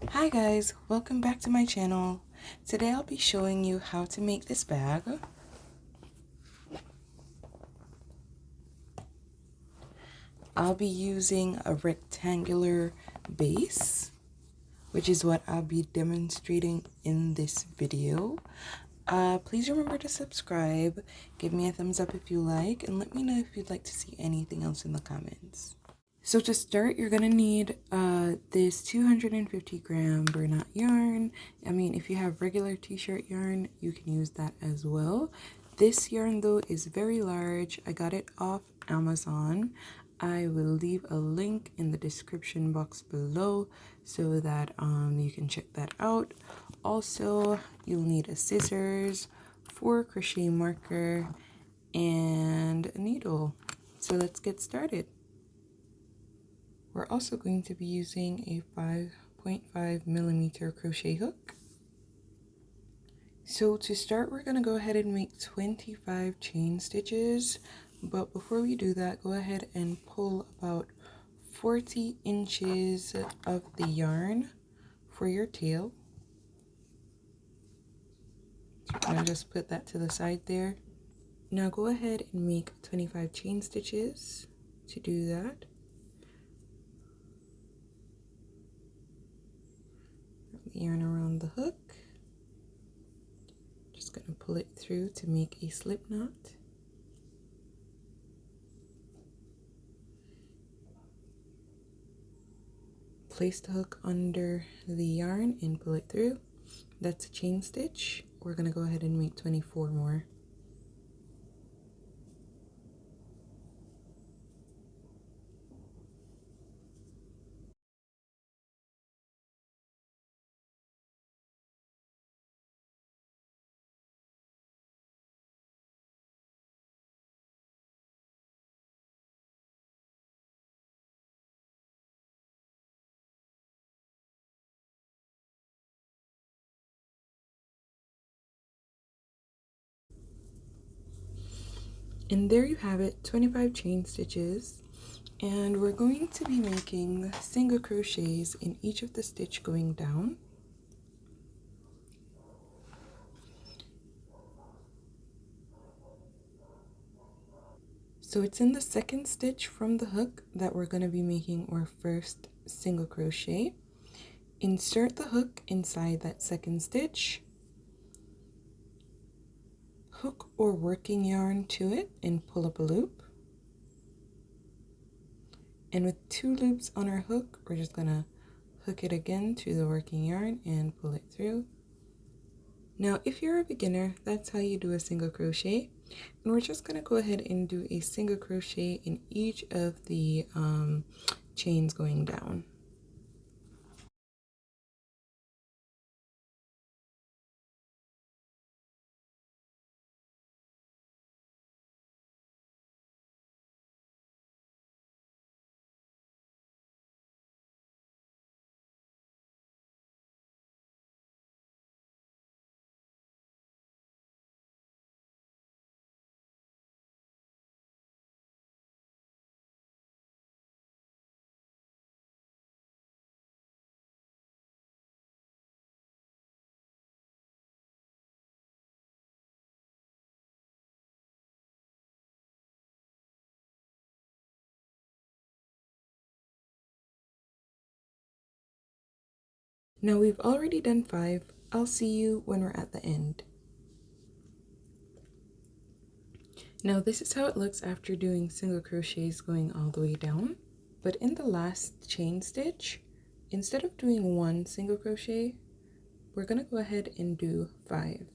Hi guys, welcome back to my channel. Today I'll be showing you how to make this bag. I'll be using a rectangular base, which is what I'll be demonstrating in this video. Please remember to subscribe, give me a thumbs up if you like, and let me know if you'd like to see anything else in the comments. So to start, you're going to need this 250-gram bernat yarn. I mean, if you have regular t-shirt yarn, you can use that as well. This yarn, though, is very large. I got it off Amazon. I will leave a link in the description box below so that you can check that out. Also, you'll need a scissors, 4 crochet marker, and a needle. So let's get started. We're also going to be using a 5.5mm crochet hook. So to start, we're going to go ahead and make 25 chain stitches. But before we do that, go ahead and pull about 40 inches of the yarn for your tail. So I'm going to just put that to the side there. Now go ahead and make 25 chain stitches to do that. The yarn around the hook. Just going to pull it through to make a slip knot. Place the hook under the yarn and pull it through. That's a chain stitch. We're going to go ahead and make 24 more. And there you have it, 25 chain stitches. And we're going to be making single crochets in each of the stitch going down. So it's in the second stitch from the hook that we're going to be making our first single crochet. Insert the hook inside that second stitch. Hook or working yarn to it and pull up a loop. And with 2 loops on our hook, we're just gonna hook it again to the working yarn and pull it through. Now, if you're a beginner, that's how you do a single crochet. And we're just gonna go ahead and do a single crochet in each of the chains going down. Now we've already done 5. I'll see you when we're at the end. Now this is how it looks after doing single crochets going all the way down. But in the last chain stitch, instead of doing 1 single crochet, we're gonna go ahead and do 5.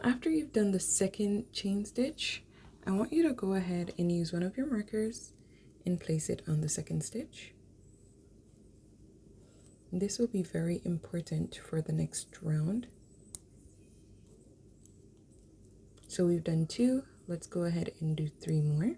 After you've done the second chain stitch, I want you to go ahead and use one of your markers and place it on the second stitch. This will be very important for the next round. So we've done 2. Let's go ahead and do 3 more.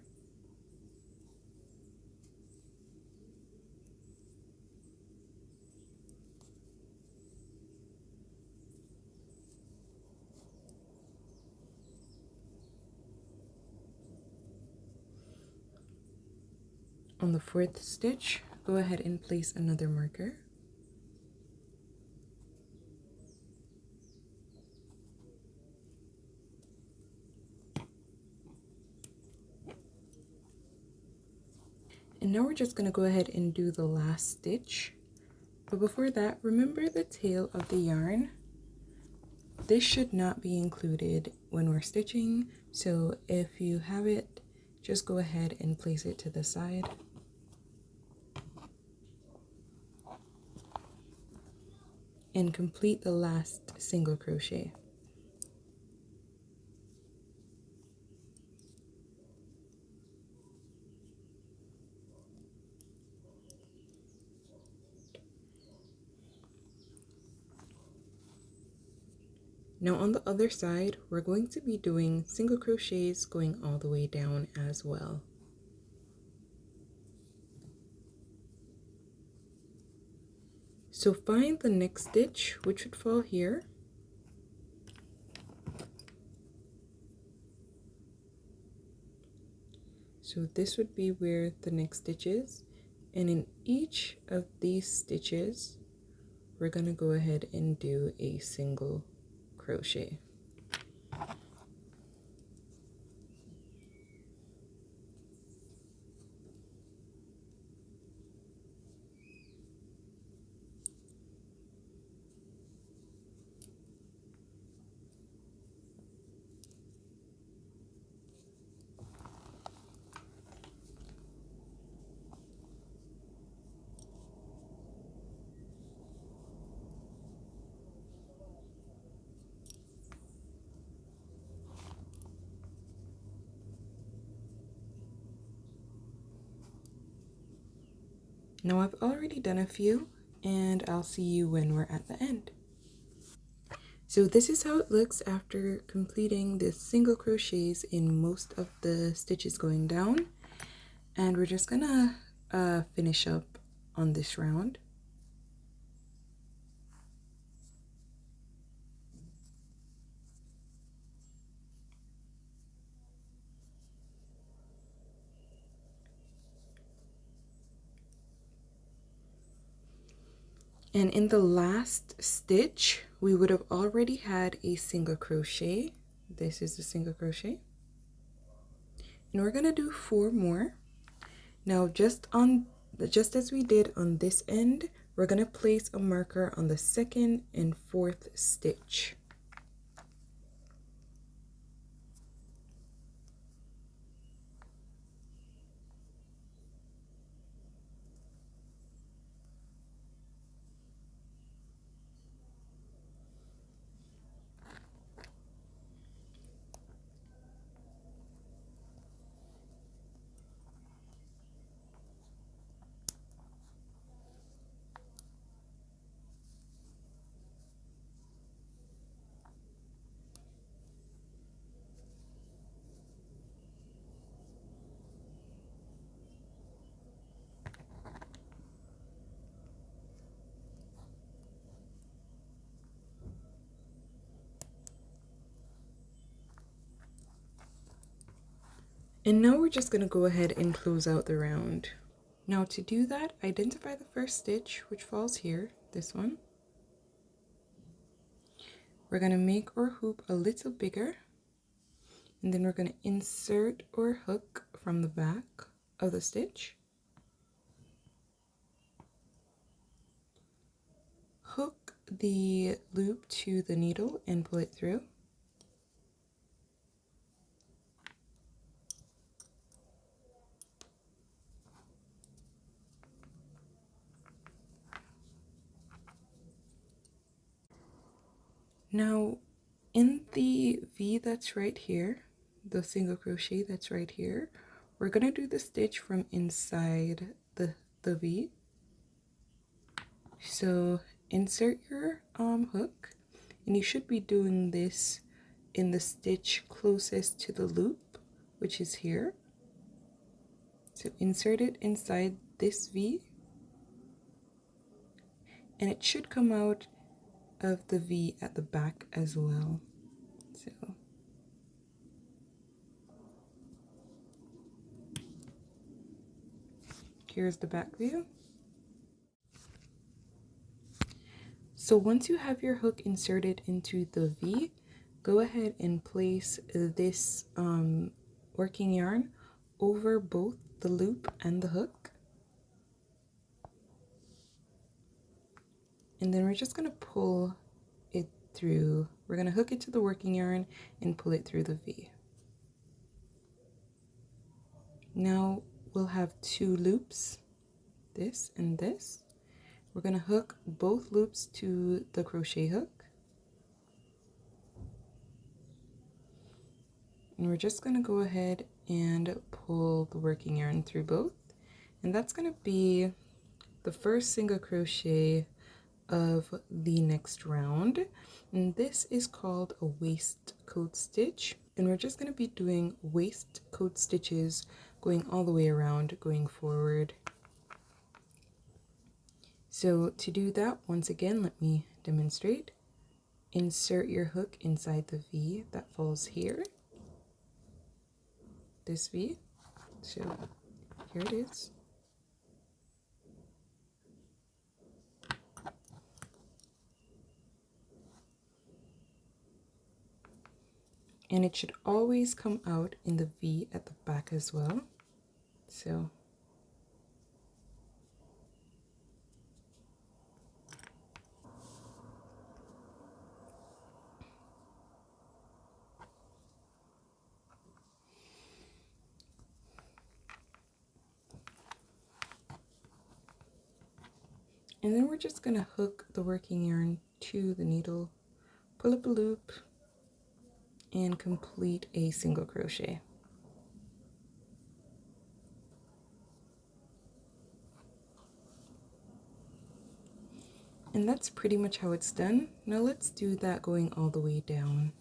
On the 4th stitch, go ahead and place another marker. And now we're just going to go ahead and do the last stitch. But before that, remember the tail of the yarn. This should not be included when we're stitching, so if you have it, just go ahead and place it to the side. And complete the last single crochet. Now on the other side, we're going to be doing single crochets going all the way down as well. So find the next stitch, which would fall here. So this would be where the next stitch is. And in each of these stitches, we're going to go ahead and do a single crochet. Now I've already done a few, and I'll see you when we're at the end. So this is how it looks after completing the single crochets in most of the stitches going down. And we're just gonna finish up on this round. And in the last stitch, we would have already had a single crochet. This is the single crochet. And we're gonna do 4 more. Now just as we did on this end, we're gonna place a marker on the 2nd and 4th stitch. And now we're just going to go ahead and close out the round. Now to do that, identify the first stitch, which falls here, this one. We're going to make our hoop a little bigger, and then we're going to insert our hook from the back of the stitch. Hook the loop to the needle and pull it through. Now in the V that's right here, the single crochet that's right here, we're going to do the stitch from inside the V. So insert your hook, and you should be doing this in the stitch closest to the loop, which is here. So insert it inside this V, and it should come out of the V at the back as well. So here's the back view. So once you have your hook inserted into the V, go ahead and place this working yarn over both the loop and the hook. And then we're just going to pull it through. We're going to hook it to the working yarn and pull it through the V. Now we'll have two loops, this and this. We're going to hook both loops to the crochet hook. And we're just going to go ahead and pull the working yarn through both. And that's going to be the first single crochet of the next round. And this is called a waistcoat stitch. And we're just going to be doing waistcoat stitches going all the way around, going forward. So to do that, once again, let me demonstrate. Insert your hook inside the V that falls here. This V. So here it is. And it should always come out in the V at the back as well. So and then we're just going to hook the working yarn to the needle, pull up a loop, and complete a single crochet. And that's pretty much how it's done. Now let's do that going all the way down.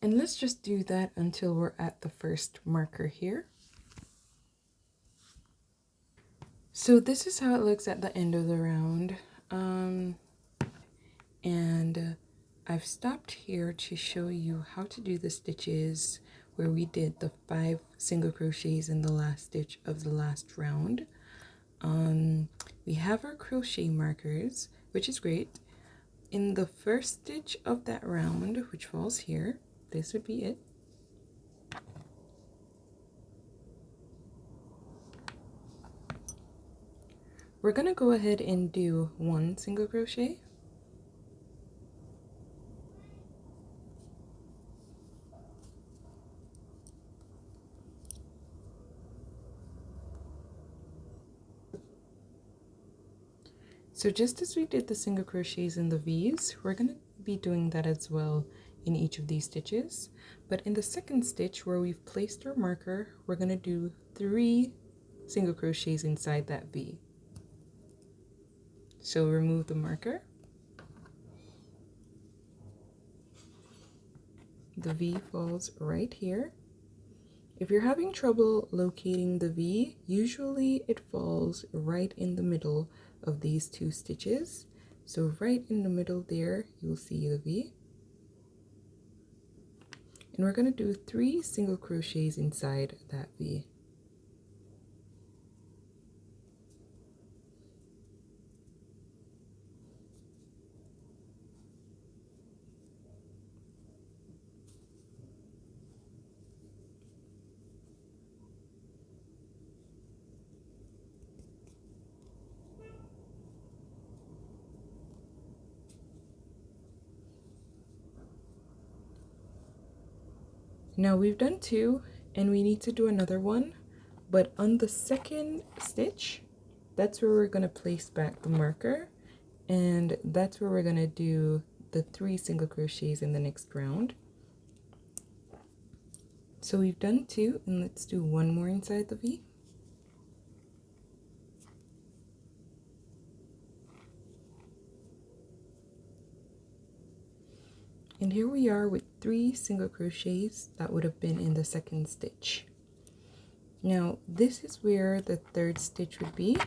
And let's just do that until we're at the first marker here. So this is how it looks at the end of the round. I've stopped here to show you how to do the stitches where we did the 5 single crochets in the last stitch of the last round. We have our crochet markers, which is great. In the first stitch of that round, which falls here, this would be it. We're gonna go ahead and do 1 single crochet. So just as we did the single crochets in the V's, we're gonna be doing that as well in each of these stitches. But in the second stitch where we've placed our marker, we're going to do 3 single crochets inside that V. So remove the marker. The V falls right here. If you're having trouble locating the V, usually it falls right in the middle of these 2 stitches. So right in the middle there, you'll see the V. And we're going to do 3 single crochets inside that V. Now we've done 2 and we need to do another one, but on the second stitch, that's where we're going to place back the marker, and that's where we're going to do the 3 single crochets in the next round. So we've done 2 and let's do 1 more inside the V. And here we are with 3 single crochets that would have been in the second stitch. Now this is where the third stitch would be.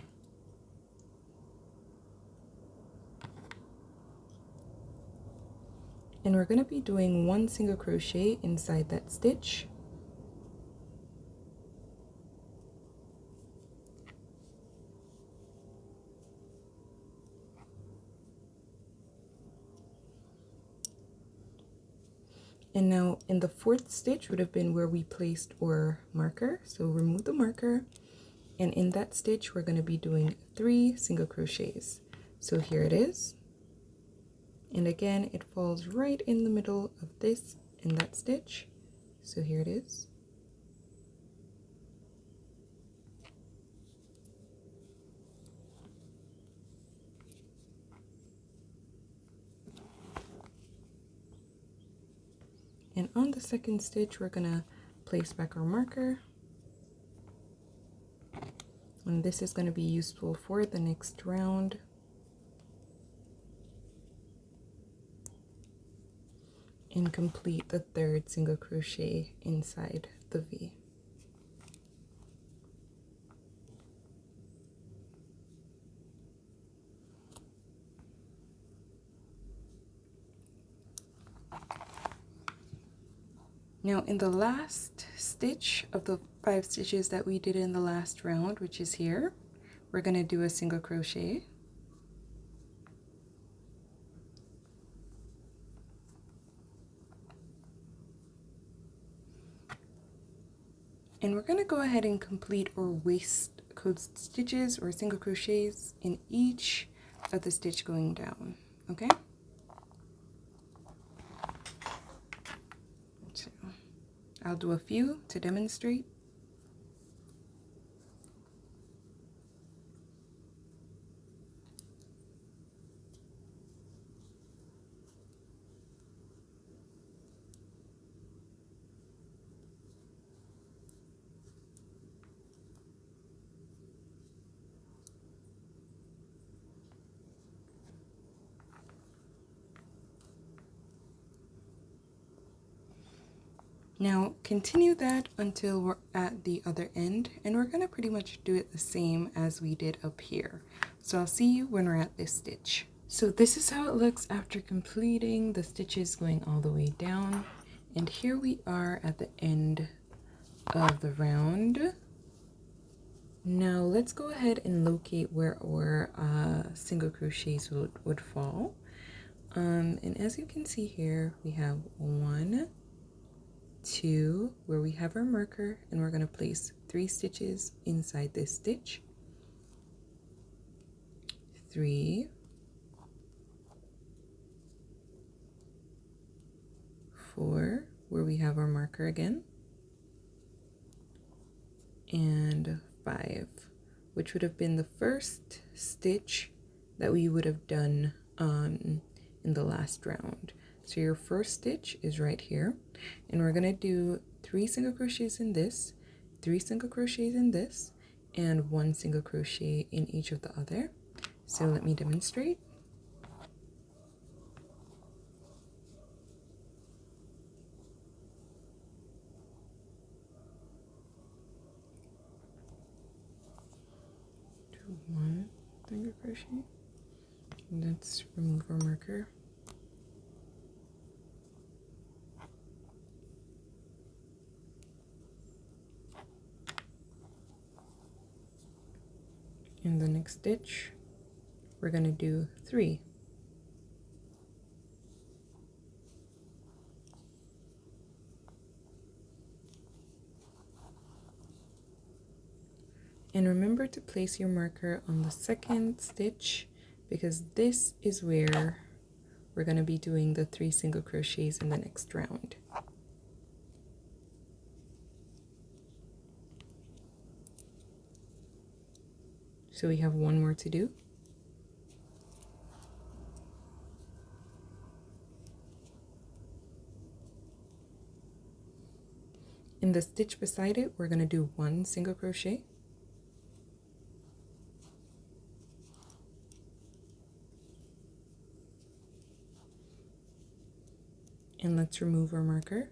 And we're going to be doing 1 single crochet inside that stitch. And now in the fourth stitch would have been where we placed our marker. So remove the marker, and in that stitch we're going to be doing 3 single crochets. So here it is. And again, it falls right in the middle of this and that stitch. So here it is. And on the second stitch, we're gonna place back our marker. And this is gonna be useful for the next round. And complete the third single crochet inside the V. Now in the last stitch of the 5 stitches that we did in the last round, which is here, we're going to do a single crochet. And we're going to go ahead and complete our waistcoat stitches or single crochets in each of the stitch going down, okay? So I'll do a few to demonstrate. Now continue that until we're at the other end, and we're going to pretty much do it the same as we did up here. So I'll see you when we're at this stitch. So this is how it looks after completing the stitches going all the way down. And here we are at the end of the round. Now let's go ahead and locate where our single crochets would fall. And as you can see here, we have 1, 2, where we have our marker, and we're going to place 3 stitches inside this stitch. 3, 4, where we have our marker again, and 5, which would have been the first stitch that we would have done in the last round. So your first stitch is right here, and we're going to do 3 single crochets in this, 3 single crochets in this, and 1 single crochet in each of the other. So let me demonstrate. Do 1 single crochet. Let's remove our marker. In the next stitch, we're going to do 3. And remember to place your marker on the second stitch, because this is where we're going to be doing the 3 single crochets in the next round. So we have 1 more to do. In the stitch beside it, we're going to do 1 single crochet. And let's remove our marker.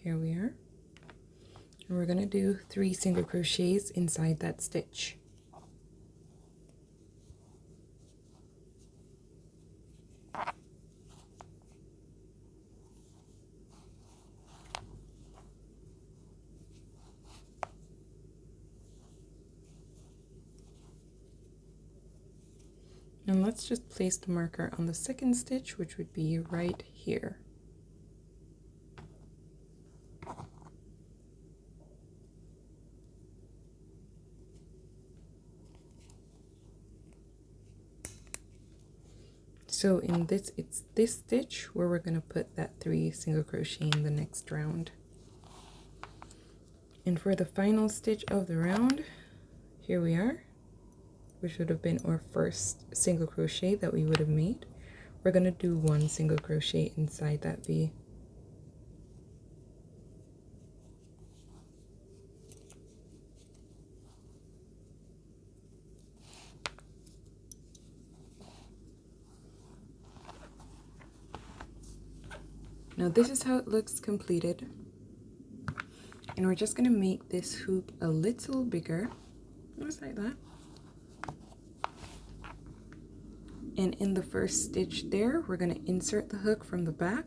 Here we are. And we're going to do 3 single crochets inside that stitch. And let's just place the marker on the second stitch, which would be right here. So in this, it's this stitch where we're going to put that 3 single crochet in the next round. And for the final stitch of the round, here we are, which would have been our first single crochet that we would have made. We're going to do 1 single crochet inside that V. Now this is how it looks completed. And we're just going to make this hoop a little bigger, just like that. And in the first stitch there, we're going to insert the hook from the back,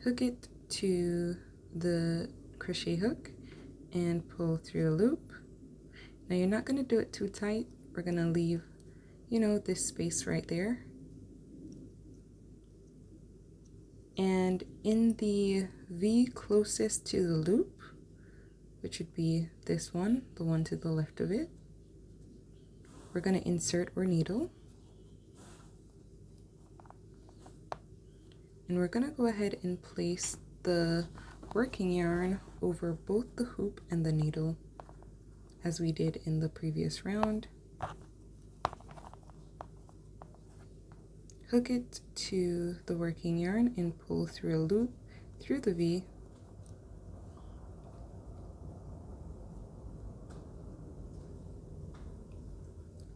hook it to the crochet hook, and pull through a loop. Now you're not going to do it too tight. We're going to leave, you know, this space right there. And in the V closest to the loop, which would be this one, the one to the left of it, we're going to insert our needle. And we're going to go ahead and place the working yarn over both the hoop and the needle, as we did in the previous round. Hook it to the working yarn and pull through a loop through the V.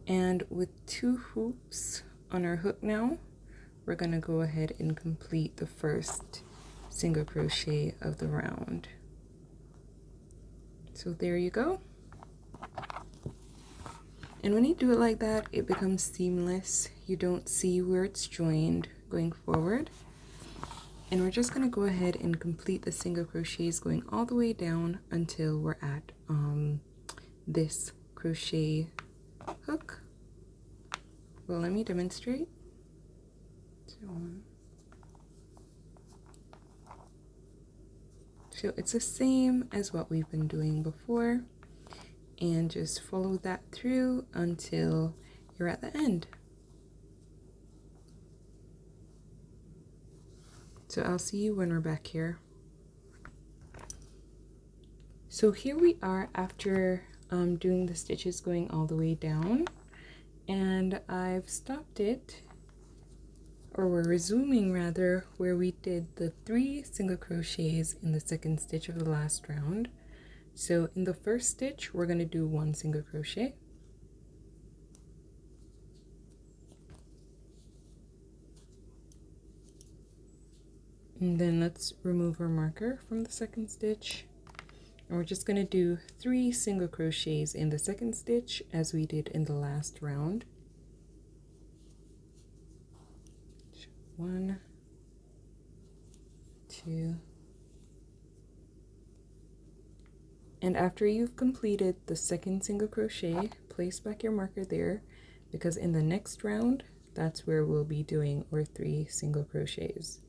And with 2 hoops on our hook now, we're going to go ahead and complete the first single crochet of the round. So there you go. And when you do it like that, it becomes seamless. You don't see where it's joined going forward. And we're just going to go ahead and complete the single crochets going all the way down until we're at this crochet hook. Well, let me demonstrate. So it's the same as what we've been doing before, and just follow that through until you're at the end. So I'll see you when we're back here. So here we are after doing the stitches going all the way down, and I've stopped it, or we're resuming rather, where we did the 3 single crochets in the second stitch of the last round. So in the first stitch we're going to do 1 single crochet, and then let's remove our marker from the second stitch, and we're just going to do 3 single crochets in the second stitch as we did in the last round. 1, 2, and after you've completed the second single crochet, place back your marker there, because in the next round that's where we'll be doing our 3 single crochets.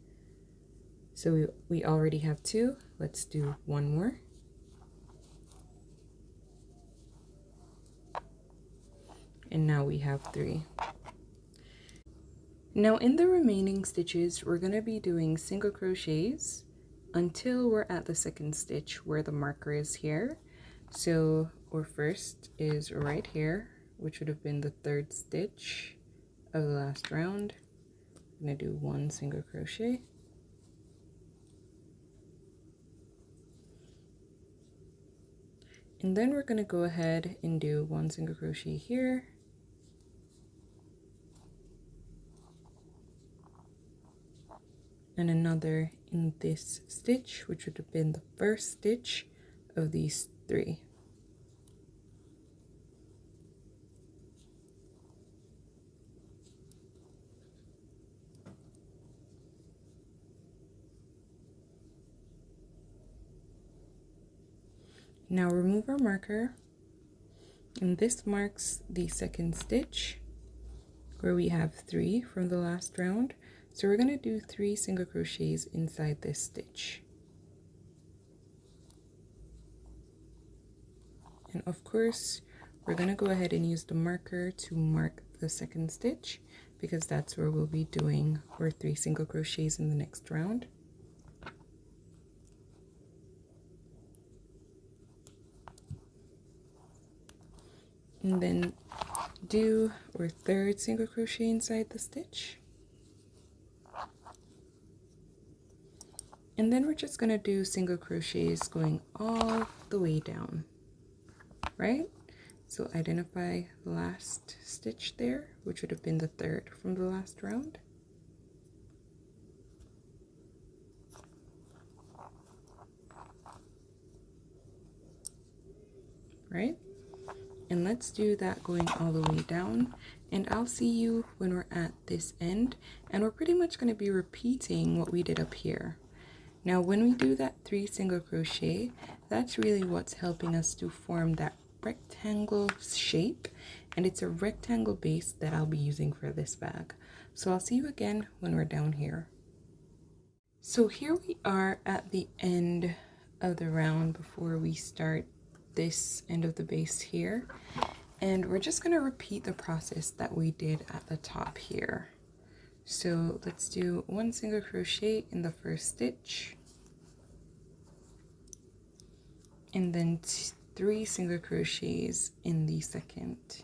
So we already have 2, let's do 1 more, and now we have 3. Now in the remaining stitches we're going to be doing single crochets until we're at the second stitch where the marker is here. So our first is right here, which would have been the 3rd stitch of the last round. I'm going to do 1 single crochet, and then we're going to go ahead and do 1 single crochet here, and another in this stitch, which would have been the 1st stitch of these 3. Now remove our marker, and this marks the second stitch where we have 3 from the last round. So we're going to do 3 single crochets inside this stitch. And of course, we're going to go ahead and use the marker to mark the second stitch, because that's where we'll be doing our 3 single crochets in the next round. And then do our 3rd single crochet inside the stitch. And then we're just going to do single crochets going all the way down, right? So identify the last stitch there, which would have been the 3rd from the last round. Right? And let's do that going all the way down, and I'll see you when we're at this end, and we're pretty much going to be repeating what we did up here. Now when we do that 3 single crochet, that's really what's helping us to form that rectangle shape, and it's a rectangle base that I'll be using for this bag. So I'll see you again when we're down here. So here we are at the end of the round before we start this end of the base here, and we're just going to repeat the process that we did at the top here. So let's do 1 single crochet in the 1st stitch, and then 3 single crochets in the 2nd.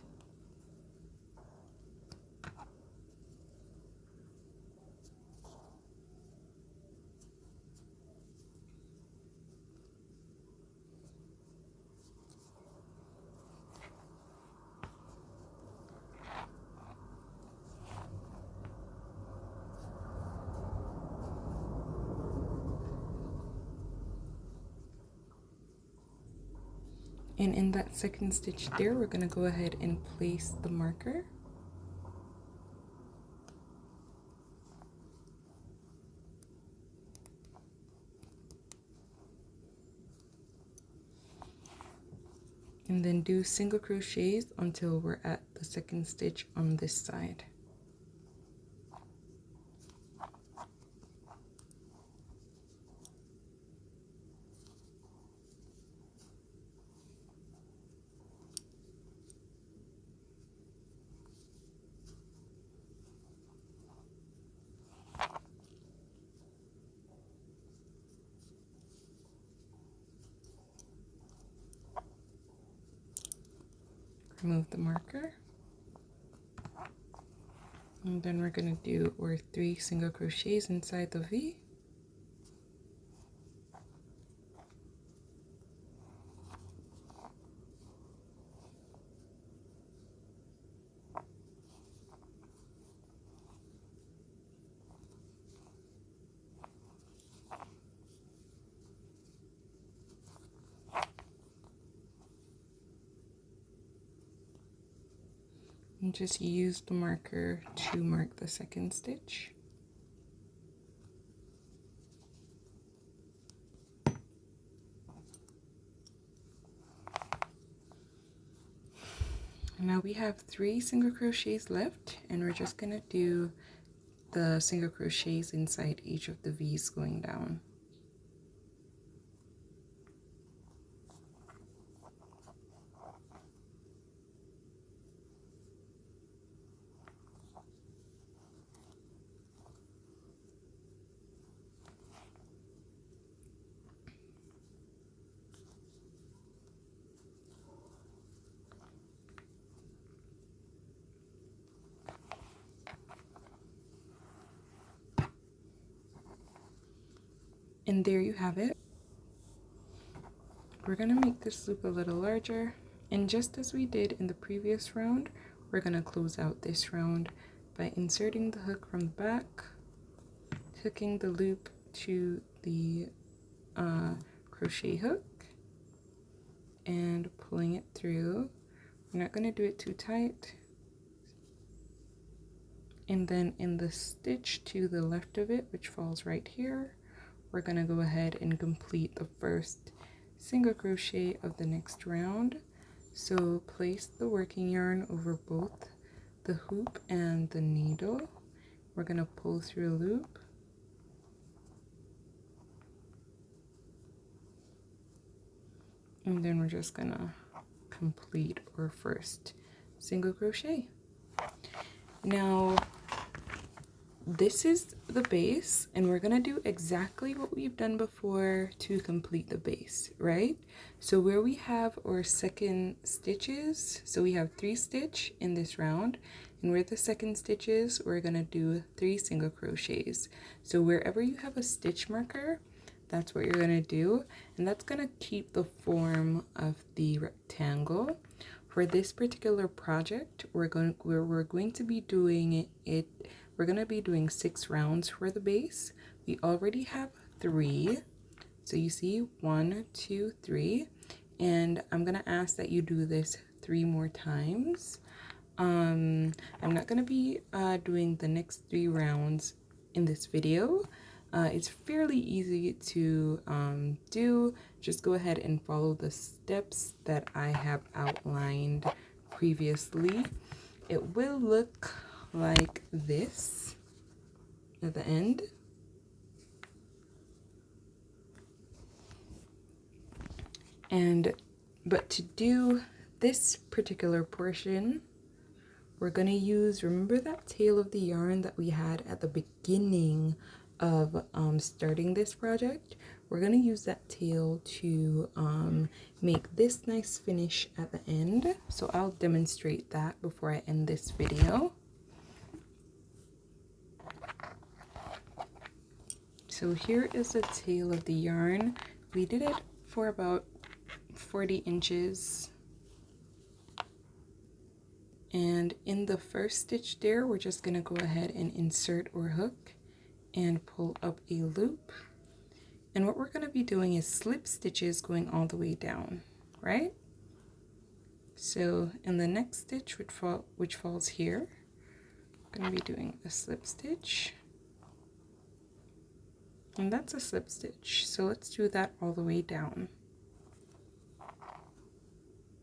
And in that 2nd stitch there, we're going to go ahead and place the marker. And then do single crochets until we're at the 2nd stitch on this side. remove the marker, and then we're going to do our 3 single crochets inside the V. And just use the marker to mark the second stitch. And now we have 3 single crochets left, and we're just gonna do the single crochets inside each of the V's going down. And there you have it. We're gonna make this loop a little larger, and just as we did in the previous round, we're gonna close out this round by inserting the hook from the back, hooking the loop to the crochet hook, and pulling it through. We're not gonna do it too tight. And then in the stitch to the left of it, which falls right here, we're gonna go ahead and complete the first single crochet of the next round. So place the working yarn over both the hoop and the needle. We're gonna pull through a loop, and then we're just gonna complete our first single crochet. Now this is the base, and we're gonna do exactly what we've done before to complete the base, right? So where we have our second stitches, so we have 3 stitch in this round, and where the second stitches, we're gonna do 3 single crochets. So wherever you have a stitch marker, that's what you're gonna do, and that's gonna keep the form of the rectangle. For this particular project, we're going to be doing it. We're going to be doing 6 rounds for the base. We already have 3. So you see 1, 2, 3. And I'm going to ask that you do this 3 more times. I'm not going to be doing the next 3 rounds in this video. It's fairly easy to do. Just go ahead and follow the steps that I have outlined previously. It will look like this at the end. But to do this particular portion, we're gonna use, remember that tail of the yarn that we had at the beginning of starting this project? We're gonna use that tail to make this nice finish at the end. So I'll demonstrate that before I end this video. So here is the tail of the yarn. We did it for about 40 inches. And in the first stitch there, we're just gonna go ahead and insert our hook and pull up a loop. And what we're gonna be doing is slip stitches going all the way down, right? So in the next stitch, which falls here, I'm gonna be doing a slip stitch. And that's a slip stitch. So let's do that all the way down.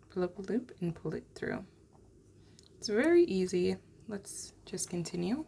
Pull up a loop and pull it through. It's very easy. Let's just continue.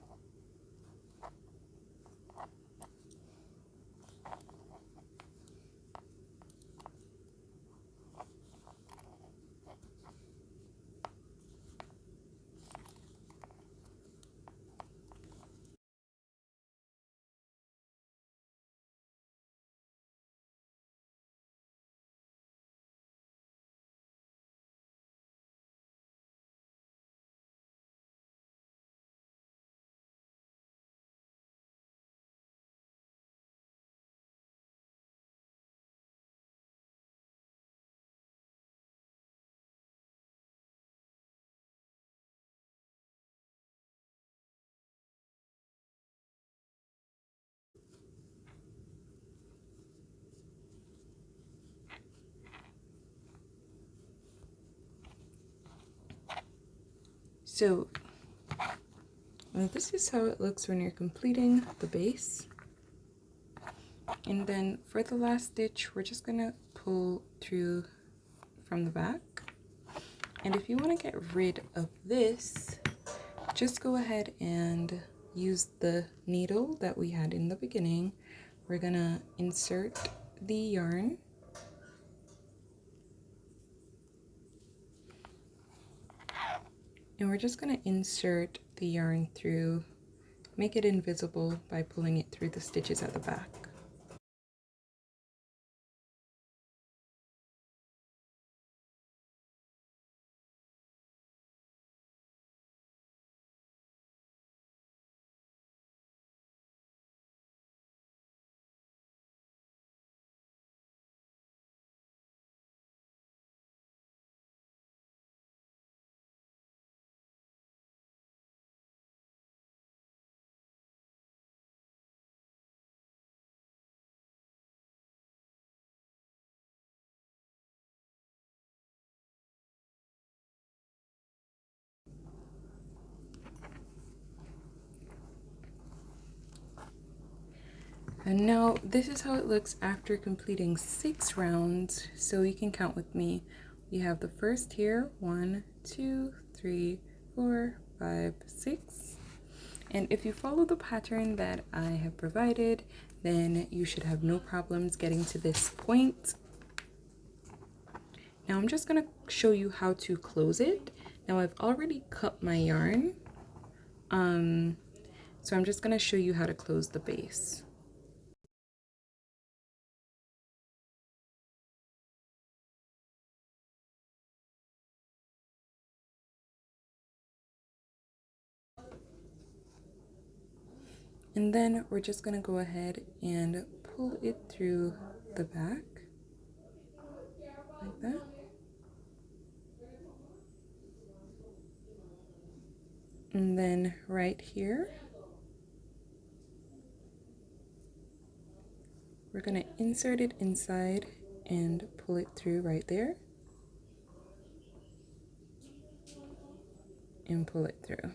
So this is how it looks when you're completing the base. And then for the last stitch, we're just gonna pull through from the back. And if you want to get rid of this, just go ahead and use the needle that we had in the beginning. We're gonna insert the yarn, and we're just gonna insert the yarn through, make it invisible by pulling it through the stitches at the back. And now this is how it looks after completing 6 rounds. So you can count with me. We have the first here, 1, 2, 3, 4, 5, 6. And if you follow the pattern that I have provided, then you should have no problems getting to this point. Now I'm just gonna show you how to close it. Now I've already cut my yarn. So I'm just gonna show you how to close the base. And then we're just gonna go ahead and pull it through the back like that. And then right here, we're gonna insert it inside and pull it through right there and pull it through.